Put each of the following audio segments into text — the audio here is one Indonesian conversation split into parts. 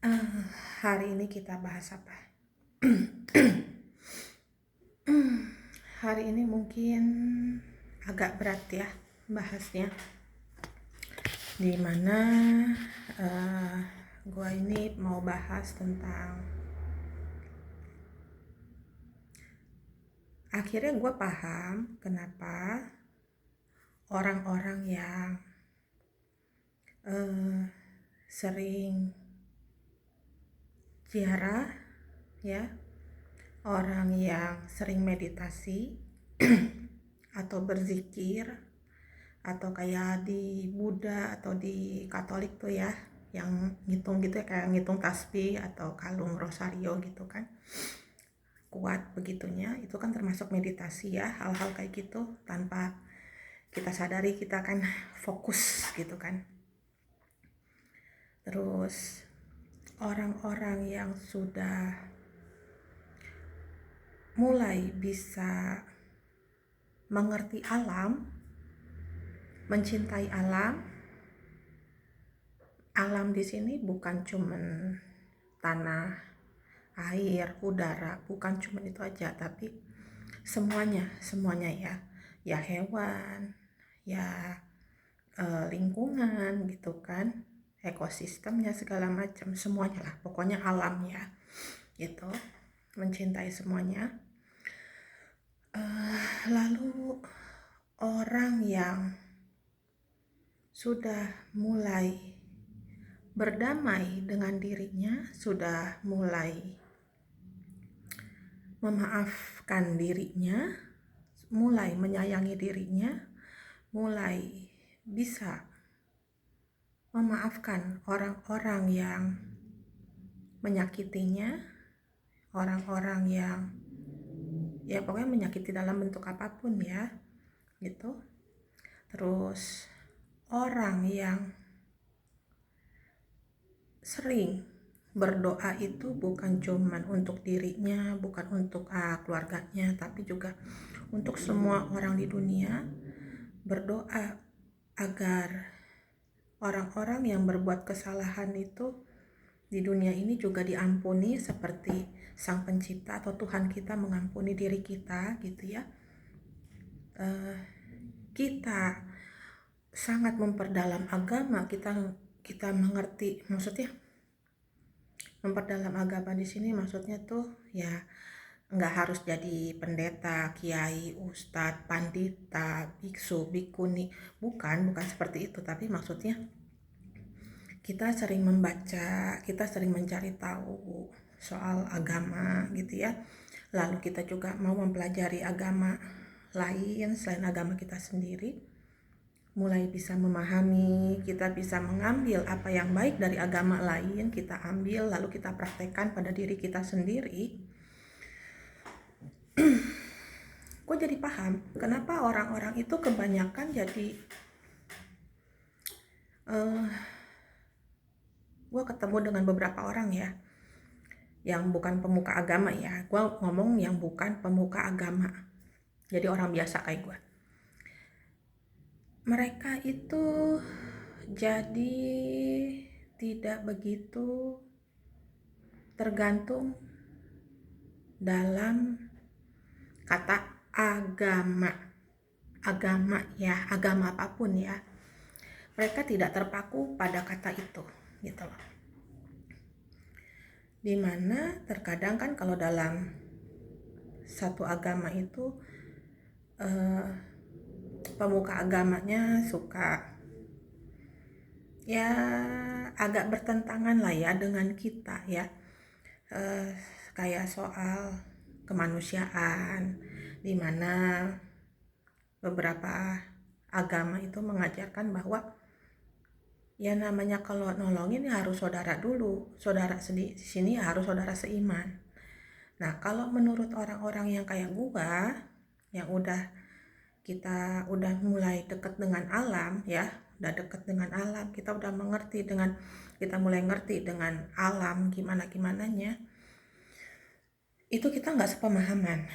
Eh, Hari ini kita bahas apa? Hari ini mungkin agak berat ya bahasnya. Dimana uh, gue ini mau bahas tentang, akhirnya gue paham kenapa orang-orang yang sering ziarah ya, orang yang sering meditasi atau berzikir, atau kayak di Buddha atau di Katolik tuh ya, yang ngitung gitu ya, kayak ngitung tasbih atau kalung rosario gitu kan, kuat begitunya, itu kan termasuk meditasi ya. Hal-hal kayak gitu tanpa kita sadari kita kan fokus gitu kan. Terus orang-orang yang sudah mulai bisa mengerti alam, mencintai alam. Alam di sini bukan cuman tanah, air, udara, bukan cuman itu aja, tapi semuanya ya. Ya hewan, ya lingkungan gitu kan, ekosistemnya segala macam, semuanya lah, pokoknya alamnya gitu. Mencintai semuanya. Lalu orang yang sudah mulai berdamai dengan dirinya, sudah mulai memaafkan dirinya, mulai menyayangi dirinya, mulai bisa memaafkan orang-orang yang menyakitinya, orang-orang yang ya pokoknya menyakiti dalam bentuk apapun ya gitu. Terus orang yang sering berdoa itu bukan cuman untuk dirinya, bukan untuk keluarganya, tapi juga untuk semua orang di dunia. Berdoa agar orang-orang yang berbuat kesalahan itu di dunia ini juga diampuni seperti Sang Pencipta atau Tuhan kita mengampuni diri kita gitu ya. Kita sangat memperdalam agama, kita mengerti, maksudnya memperdalam agama di sini maksudnya tuh ya nggak harus jadi pendeta, kiai, ustadz, pandita, biksu, bikuni, bukan seperti itu, tapi maksudnya kita sering membaca, kita sering mencari tahu soal agama gitu ya. Lalu kita juga mau mempelajari agama lain selain agama kita sendiri, mulai bisa memahami, kita bisa mengambil apa yang baik dari agama lain, kita ambil lalu kita praktekkan pada diri kita sendiri. Gue jadi paham kenapa orang-orang itu kebanyakan jadi gue ketemu dengan beberapa orang ya yang bukan pemuka agama ya, gue ngomong yang bukan pemuka agama, jadi orang biasa kayak gue. Mereka itu jadi tidak begitu tergantung dalam kata agama ya, agama apapun ya. Mereka tidak terpaku pada kata itu gitu loh. Dimana terkadang kan kalau dalam satu agama itu pemuka agamanya suka ya agak bertentangan lah ya dengan kita ya, kayak soal kemanusiaan, dimana beberapa agama itu mengajarkan bahwa ya namanya kalau nolongin ya harus saudara dulu, saudara di sini ya harus saudara seiman. Nah kalau menurut orang-orang yang kayak gua, yang kita udah mulai dekat dengan alam ya, udah dekat dengan alam, kita udah mengerti dengan, kita mulai ngerti dengan alam gimananya, itu kita nggak sepemahaman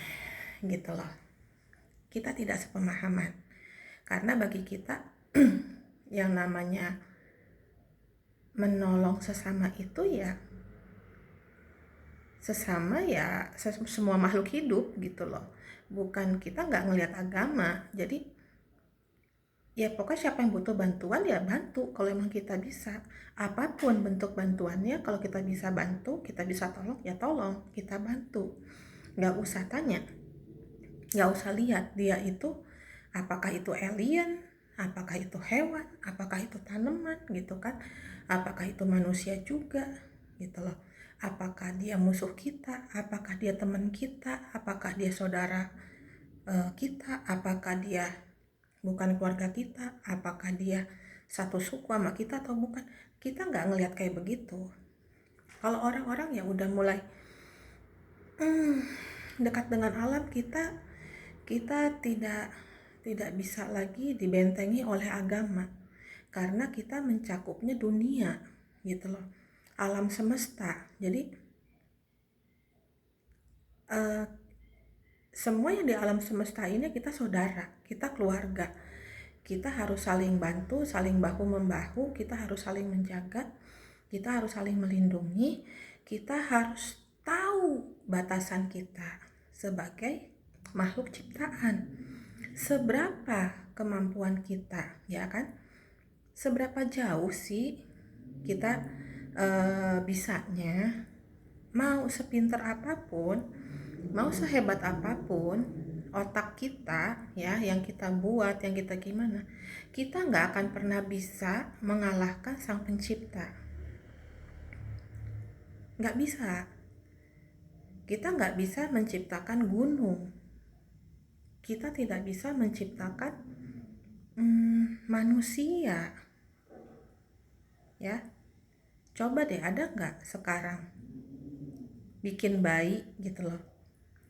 gitu loh. Kita tidak sepemahaman karena bagi kita yang namanya menolong sesama itu ya sesama ya semua makhluk hidup gitu loh. Bukan, kita nggak ngelihat agama. Jadi ya pokoknya siapa yang butuh bantuan ya bantu kalau emang kita bisa. Apapun bentuk bantuannya, kalau kita bisa bantu, kita bisa tolong, ya tolong, kita bantu. Nggak usah tanya, nggak usah lihat dia itu apakah itu alien, apakah itu hewan, apakah itu tanaman gitu kan, apakah itu manusia juga gitu loh, apakah dia musuh kita, apakah dia teman kita, apakah dia saudara kita, apakah dia bukan keluarga kita, apakah dia satu suku sama kita atau bukan. Kita nggak ngelihat kayak begitu. Kalau orang-orang ya udah mulai dekat dengan alam, kita tidak bisa lagi dibentengi oleh agama, karena kita mencakupnya dunia gitu loh, alam semesta. Jadi semua yang di alam semesta ini kita saudara, kita keluarga, kita harus saling bantu, saling bahu membahu, kita harus saling menjaga, kita harus saling melindungi, kita harus tahu batasan kita sebagai makhluk ciptaan, seberapa kemampuan kita, ya kan? Seberapa jauh sih kita bisanya, mau sepinter apapun, mau sehebat apapun otak kita ya, yang kita buat, yang kita gimana, kita nggak akan pernah bisa mengalahkan sang pencipta. Nggak bisa. Kita nggak bisa menciptakan gunung, kita tidak bisa menciptakan manusia ya. Coba deh, ada nggak sekarang bikin bayi gitu loh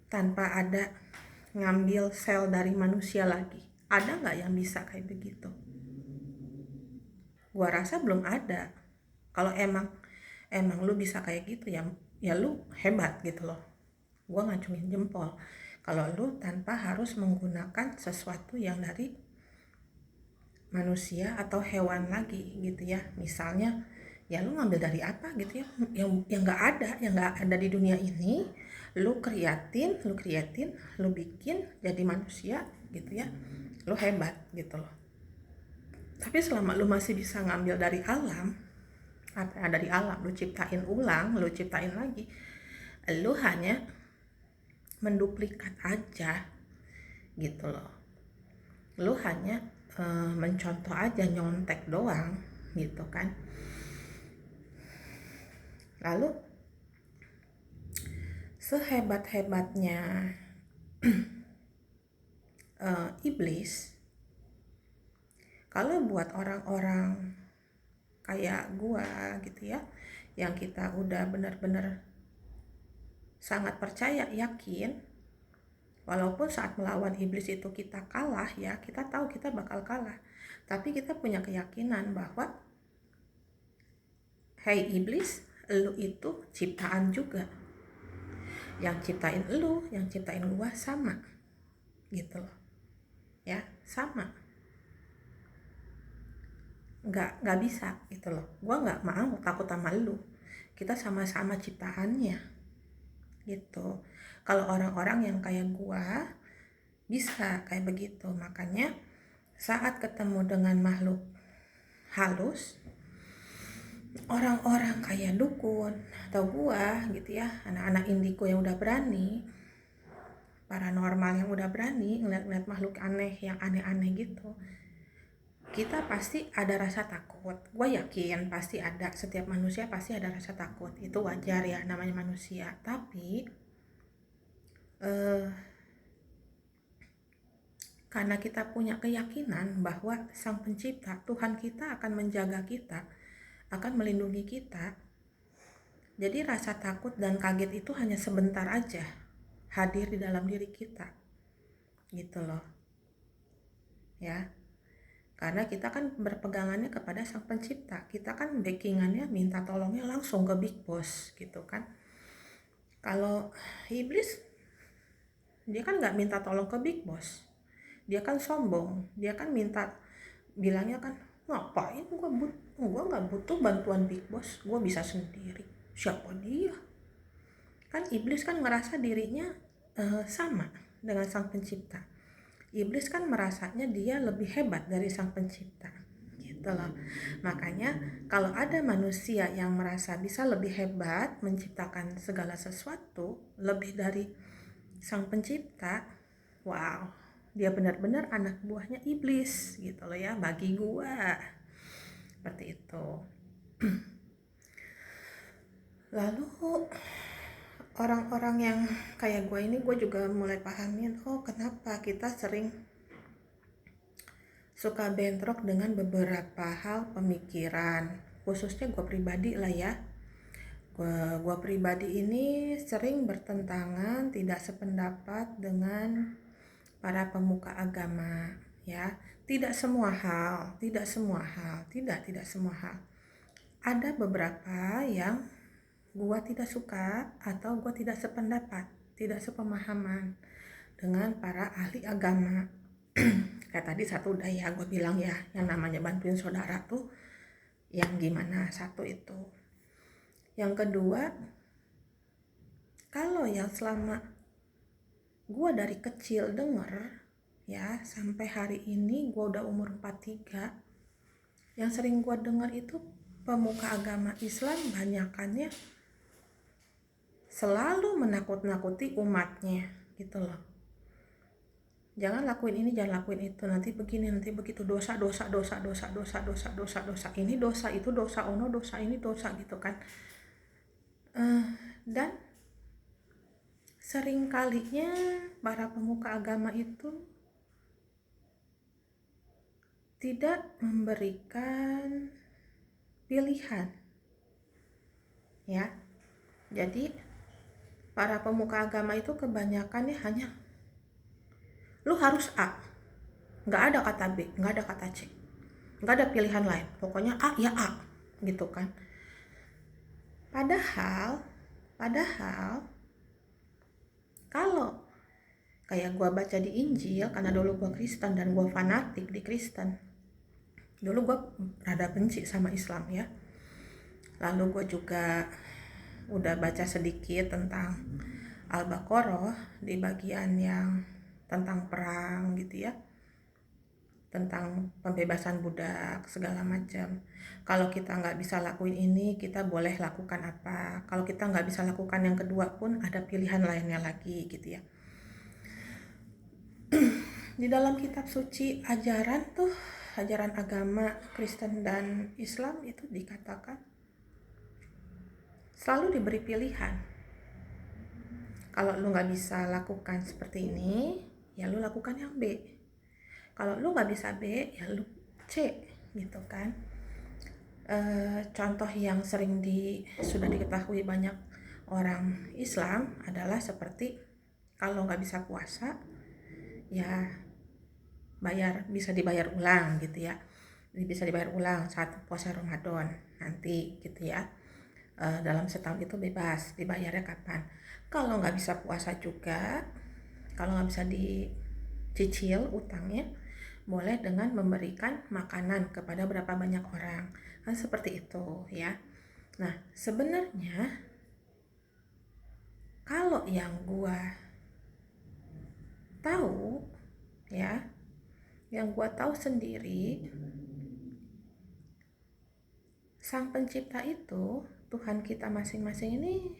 tanpa ada ngambil sel dari manusia lagi? Ada nggak yang bisa kayak begitu? Gua rasa belum ada. Kalau emang lu bisa kayak gitu ya lu hebat gitu loh, gua ngacungin jempol. Kalau lu tanpa harus menggunakan sesuatu yang dari manusia atau hewan lagi gitu ya, misalnya ya lu ngambil dari apa gitu ya, yang nggak ada di dunia ini, lu kreatin, lu bikin jadi manusia gitu ya, lu hebat gitu loh. Tapi selama lu masih bisa ngambil dari alam, apa yang ada di alam, lu ciptain ulang, lu ciptain lagi, lu hanya menduplikat aja gitu loh. Lu hanya mencontoh aja, nyontek doang gitu kan. Lalu sehebat-hebatnya iblis, kalau buat orang-orang kayak gua gitu ya, yang kita udah benar-benar sangat percaya, yakin, walaupun saat melawan iblis itu kita kalah ya, kita tahu kita bakal kalah, tapi kita punya keyakinan bahwa hey iblis, lu itu ciptaan juga, yang ciptain lu, yang ciptain gua sama gitu loh ya, sama. Nggak bisa gitu loh, gua nggak mau takut sama lu, kita sama-sama ciptaannya gitu. Kalau orang-orang yang kayak gua bisa kayak begitu, makanya saat ketemu dengan makhluk halus, orang-orang kayak dukun atau gua gitu ya, anak-anak indigo yang udah berani, paranormal yang udah berani ngeliat-ngeliat makhluk aneh yang aneh-aneh gitu, kita pasti ada rasa takut. Gue yakin pasti ada, setiap manusia pasti ada rasa takut, itu wajar ya, namanya manusia. Tapi karena kita punya keyakinan bahwa sang pencipta, Tuhan kita akan menjaga kita, akan melindungi kita, jadi rasa takut dan kaget itu hanya sebentar aja hadir di dalam diri kita gitu loh ya. Karena kita kan berpegangannya kepada sang pencipta, kita kan backingannya, minta tolongnya langsung ke big boss gitu kan. Kalau iblis, dia kan nggak minta tolong ke big boss, dia kan sombong, dia kan minta, bilangnya kan, ngapain gua nggak butuh bantuan big boss, gua bisa sendiri. Siapa dia? Kan iblis kan merasa dirinya sama dengan sang pencipta. Iblis kan merasanya dia lebih hebat dari sang pencipta, gitu loh. Makanya kalau ada manusia yang merasa bisa lebih hebat menciptakan segala sesuatu lebih dari sang pencipta, wow, dia benar-benar anak buahnya iblis, gitu loh ya, bagi gua. Seperti itu. Lalu orang-orang yang kayak gue ini, gue juga mulai pahamin, oh kenapa kita sering suka bentrok dengan beberapa hal pemikiran, khususnya gue pribadi lah ya. Gue pribadi ini sering bertentangan, tidak sependapat dengan para pemuka agama ya. Tidak semua hal, tidak semua hal, tidak semua hal. Ada beberapa yang gue tidak suka atau gue tidak sependapat, tidak sepemahaman dengan para ahli agama. Kayak tadi satu udah ya gue bilang ya, yang namanya bantuin saudara tuh yang gimana, satu itu. Yang kedua, kalau yang selama gue dari kecil denger ya, sampai hari ini gue udah umur 43, yang sering gue denger itu pemuka agama Islam banyakannya selalu menakut-nakuti umatnya, gitu loh. Jangan lakuin ini, jangan lakuin itu, nanti begini, nanti begitu, dosa, ini dosa, itu dosa, ono dosa, ini dosa, gitu kan. Dan sering kalinya para pemuka agama itu tidak memberikan pilihan ya. Jadi para pemuka agama itu kebanyakannya hanya lu harus A, nggak ada kata B, nggak ada kata C, nggak ada pilihan lain, pokoknya A ya A, gitu kan. Padahal kalau kayak gue baca di Injil, karena dulu gue Kristen dan gue fanatik di Kristen, dulu gue rada benci sama Islam ya. Lalu gue juga udah baca sedikit tentang Al-Baqarah di bagian yang tentang perang gitu ya, tentang pembebasan budak segala macam. Kalau kita nggak bisa lakuin ini, kita boleh lakukan apa. Kalau kita nggak bisa lakukan yang kedua pun ada pilihan lainnya lagi gitu ya. Di dalam kitab suci ajaran agama Kristen dan Islam itu dikatakan selalu diberi pilihan. Kalau lu nggak bisa lakukan seperti ini, ya lu lakukan yang B. Kalau lu nggak bisa B, ya lu C, gitu kan. Contoh yang sering sudah diketahui banyak orang Islam adalah seperti kalau nggak bisa puasa, ya bisa dibayar ulang gitu ya. Bisa dibayar ulang saat puasa Ramadan nanti gitu ya. Dalam setahun itu bebas dibayarnya kapan. Kalau nggak bisa puasa juga, kalau nggak bisa dicicil utangnya, boleh dengan memberikan makanan kepada berapa banyak orang, kan seperti itu ya. Nah sebenarnya kalau yang gua tahu ya, yang gua tahu sendiri, sang pencipta itu, Tuhan kita masing-masing ini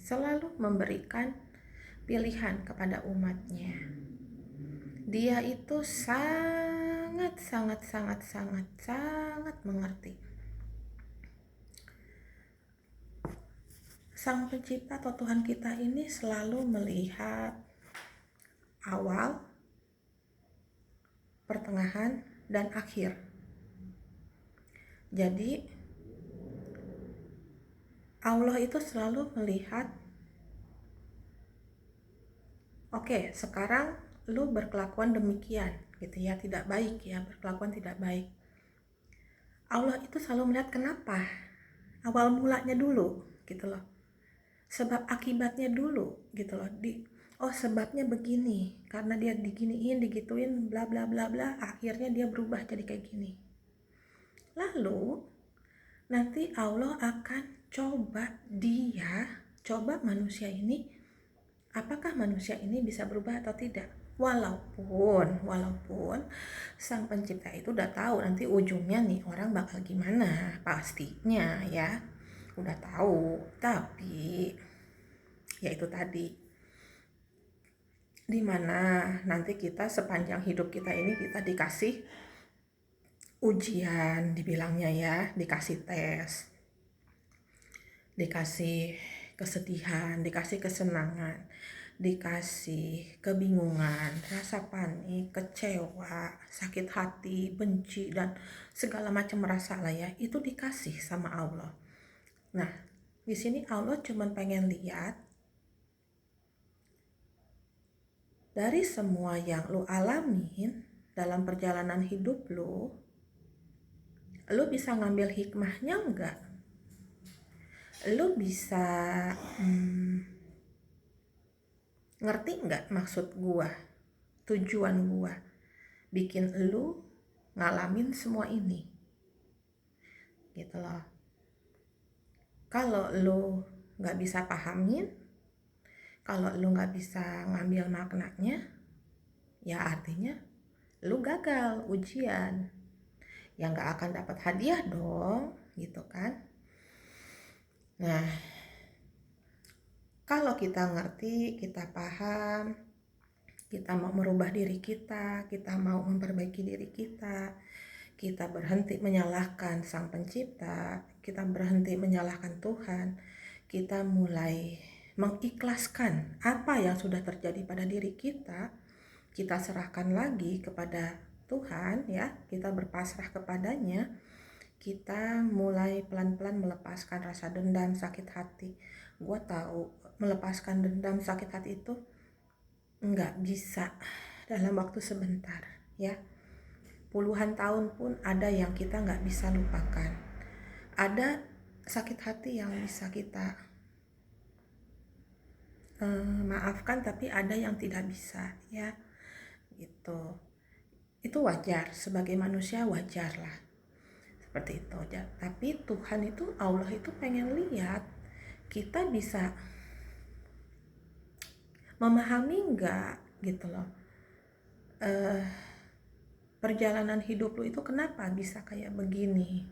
selalu memberikan pilihan kepada umatnya. Dia itu sangat mengerti. Sang pencipta atau Tuhan kita ini selalu melihat awal, pertengahan, dan akhir. Jadi Allah itu selalu melihat, oke, sekarang lu berkelakuan demikian gitu ya, tidak baik ya, berkelakuan tidak baik. Allah itu selalu melihat kenapa, awal mulanya dulu gitu loh, sebab akibatnya dulu gitu loh. Sebabnya begini, karena dia diginiin, digituin, bla bla bla bla, akhirnya dia berubah jadi kayak gini. Lalu nanti Allah akan coba dia Coba apakah manusia ini bisa berubah atau tidak? Walaupun sang pencipta itu udah tahu nanti ujungnya nih orang bakal gimana, pastinya ya udah tahu. Tapi ya itu tadi, dimana nanti kita sepanjang hidup kita ini kita dikasih ujian, dibilangnya ya, dikasih tes, dikasih kesedihan, dikasih kesenangan, dikasih kebingungan, rasa panik, kecewa, sakit hati, benci, dan segala macam rasa lah ya, itu dikasih sama Allah. Nah, di sini Allah cuma pengen lihat dari semua yang lo alamin dalam perjalanan hidup lo bisa ngambil hikmahnya enggak? Lo bisa ngerti nggak maksud gua, tujuan gua bikin lu ngalamin semua ini gitu loh. Kalau lu nggak bisa pahamin, kalau lu nggak bisa ngambil maknanya, ya artinya lu gagal ujian, ya nggak akan dapat hadiah dong gitu kan. Nah, kalau kita ngerti, kita paham, kita mau merubah diri kita mau memperbaiki diri kita berhenti menyalahkan sang pencipta, kita berhenti menyalahkan Tuhan, kita mulai mengikhlaskan apa yang sudah terjadi pada diri kita serahkan lagi kepada Tuhan ya, kita berpasrah kepadanya, kita mulai pelan-pelan melepaskan rasa dendam, sakit hati. Gue tahu melepaskan dendam, sakit hati itu nggak bisa dalam waktu sebentar ya. Puluhan tahun pun ada yang kita nggak bisa lupakan. Ada sakit hati yang bisa kita maafkan, tapi ada yang tidak bisa ya gitu. Itu wajar, sebagai manusia wajar lah seperti itu aja. Tapi Tuhan itu, Allah itu pengen lihat kita bisa memahami nggak gitu loh, perjalanan hidup lu itu kenapa bisa kayak begini.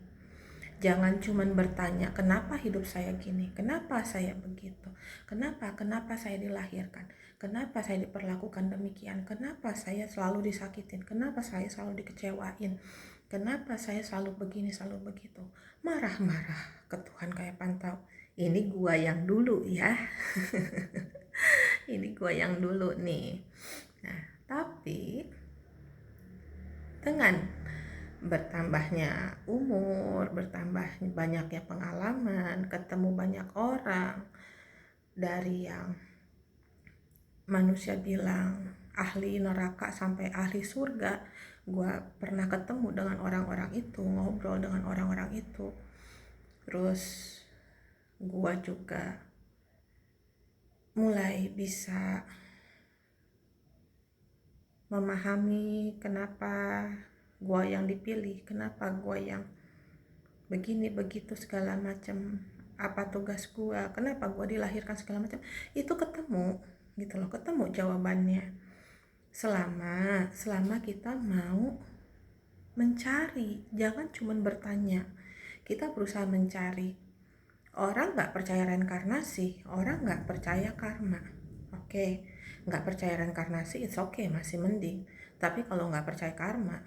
Jangan cuman bertanya kenapa hidup saya gini, kenapa saya begitu, kenapa saya dilahirkan, kenapa saya diperlakukan demikian, kenapa saya selalu disakitin, kenapa saya selalu dikecewain, kenapa saya selalu begini selalu begitu. Marah-marah ke Tuhan kayak pantau. Ini gua yang dulu ya. Ini gua yang dulu nih. Nah, tapi dengan bertambahnya umur, bertambah banyaknya pengalaman, ketemu banyak orang, dari yang manusia bilang ahli neraka sampai ahli surga, gue pernah ketemu dengan orang-orang itu, ngobrol dengan orang-orang itu. Terus gue juga mulai bisa memahami kenapa gue yang dipilih, kenapa gue yang begini begitu segala macam, apa tugas gue, kenapa gue dilahirkan segala macam. Itu ketemu gitu loh, ketemu jawabannya. Selama kita mau mencari, jangan cuma bertanya, kita berusaha mencari. Orang nggak percaya reinkarnasi, orang nggak percaya karma, oke, nggak percaya reinkarnasi it's okay, masih mending. Tapi kalau nggak percaya karma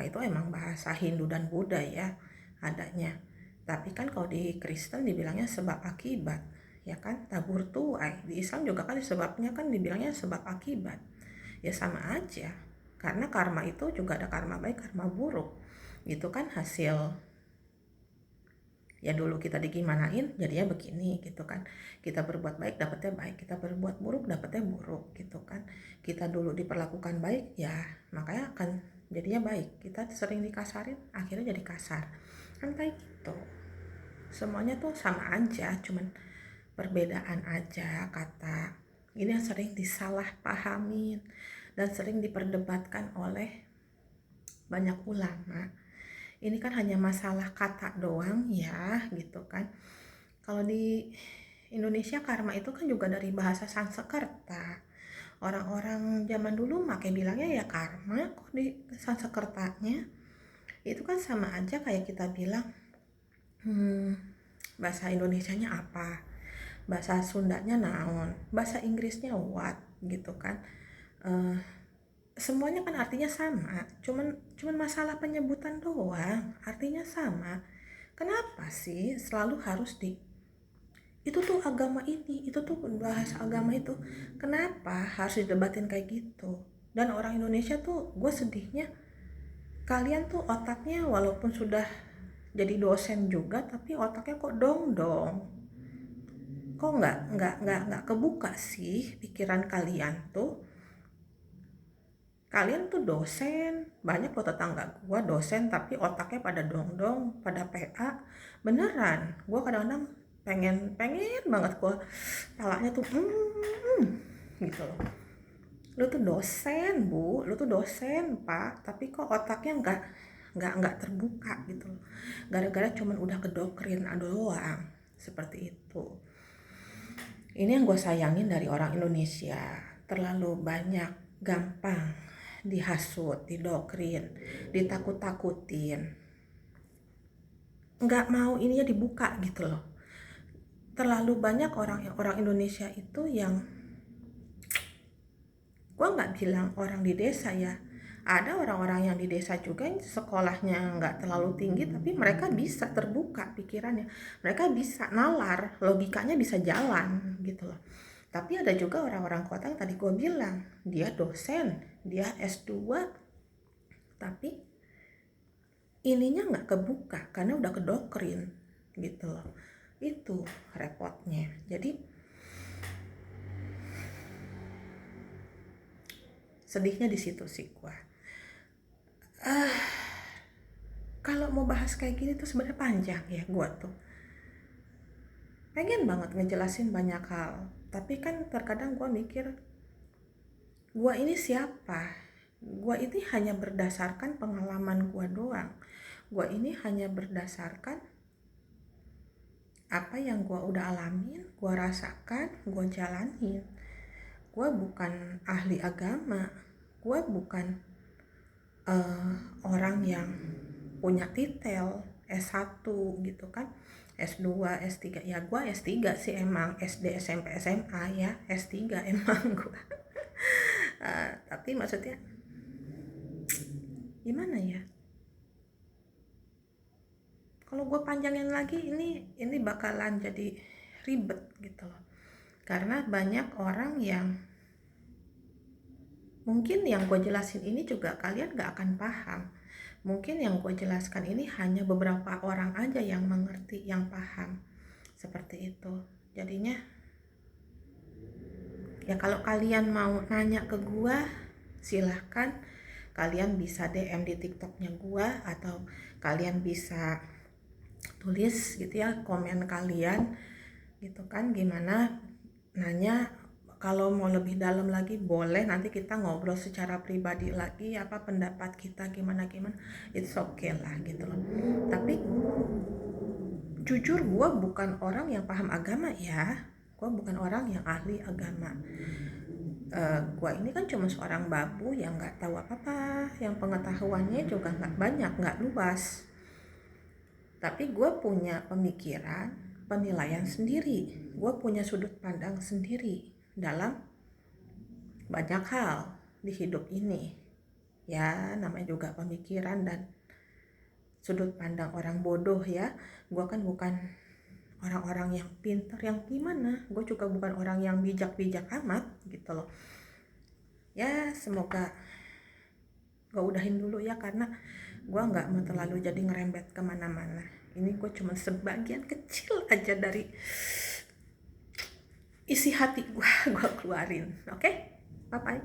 itu emang bahasa Hindu dan Buddha ya adanya. Tapi kan kalau di Kristen dibilangnya sebab akibat, ya kan, tabur tuai. Di Islam juga kan sebabnya kan dibilangnya sebab akibat. Ya sama aja, karena karma itu juga ada karma baik, karma buruk. Gitu kan hasil, ya dulu kita digimanain jadinya begini gitu kan. Kita berbuat baik dapatnya baik, kita berbuat buruk dapatnya buruk gitu kan. Kita dulu diperlakukan baik ya makanya akan jadinya baik. Kita sering dikasarin akhirnya jadi kasar kan, kayak gitu. Semuanya tuh sama aja, cuman perbedaan aja kata. Ini yang sering disalahpahamin dan sering diperdebatkan oleh banyak ulama. Ini kan hanya masalah kata doang ya gitu kan. Kalau di Indonesia karma itu kan juga dari bahasa Sanskerta. Orang-orang zaman dulu make bilangnya ya karma, kok di Sanskertanya itu kan sama aja kayak kita bilang bahasa Indonesianya apa, bahasa Sundanya naon, bahasa Inggrisnya what gitu kan. Eh, Semuanya kan artinya sama, cuman masalah penyebutan doang, artinya sama. Kenapa sih selalu harus itu tuh agama ini, itu tuh bahasa agama itu, kenapa harus didebatin kayak gitu? Dan orang Indonesia tuh, gue sedihnya kalian tuh otaknya walaupun sudah jadi dosen juga, tapi otaknya kok dong, kok nggak kebuka sih pikiran kalian tuh. Kalian tuh dosen, banyak loh tetangga gua dosen tapi otaknya pada dong, pada PA. Beneran, gua kadang-kadang pengen banget gua palanya tuh gitu loh. Lu tuh dosen, Bu, lu tuh dosen, Pak, tapi kok otaknya nggak terbuka gitu loh. Gara-gara cuman udah kedoktrin doang, seperti itu. Ini yang gue sayangin dari orang Indonesia, terlalu banyak gampang dihasut, didoktrin, ditakut-takutin, nggak mau ininya dibuka gitu loh. Terlalu banyak orang Indonesia itu yang, gue nggak bilang orang di desa ya, ada orang-orang yang di desa juga yang sekolahnya nggak terlalu tinggi tapi mereka bisa terbuka pikirannya, mereka bisa nalar, logikanya bisa jalan gitu loh. Tapi ada juga orang-orang kota yang tadi gue bilang, dia dosen, dia S2, tapi ininya nggak kebuka karena udah kedoktrin gitu loh. Itu repotnya. Jadi sedihnya di situ sih gue. Kalau mau bahas kayak gini tuh sebenarnya panjang ya, gue tuh pengen banget ngejelasin banyak hal, tapi kan terkadang gue mikir, gue ini siapa? Gue ini hanya berdasarkan pengalaman gue doang. Gue ini hanya berdasarkan apa yang gue udah alamin, gue rasakan, gue jalanin. Gue bukan ahli agama, gue bukan orang yang punya titel S1 gitu kan, S2, S3. Ya gue S3 sih emang, SD, SMP, SMA ya, S3 emang gue. Tapi maksudnya gimana ya, kalau gue panjangin lagi ini bakalan jadi ribet gitu loh. Karena banyak orang yang mungkin yang gue jelasin ini juga kalian gak akan paham. Mungkin yang gue jelaskan ini hanya beberapa orang aja yang mengerti, yang paham. Seperti itu. Jadinya ya kalau kalian mau nanya ke gue, silahkan. Kalian bisa DM di TikToknya gue, atau kalian bisa tulis gitu ya, komen kalian gitu kan, gimana, nanya. Kalau mau lebih dalam lagi boleh, nanti kita ngobrol secara pribadi lagi, apa pendapat kita gimana, it's okay lah gitu loh. Tapi jujur gue bukan orang yang paham agama ya, gue bukan orang yang ahli agama. Gue ini kan cuma seorang babu yang nggak tahu apa-apa, yang pengetahuannya juga nggak banyak, nggak luas. Tapi gue punya pemikiran, penilaian sendiri, gue punya sudut pandang sendiri dalam banyak hal di hidup ini. Ya namanya juga pemikiran dan sudut pandang orang bodoh ya. Gue kan bukan orang-orang yang pintar yang gimana, gue juga bukan orang yang bijak-bijak amat gitu loh. Ya semoga gue udahin dulu ya, karena gue gak mau terlalu jadi ngerembet kemana-mana. Ini gue cuma sebagian kecil aja dari isi hati gue keluarin. Oke? Bye-bye.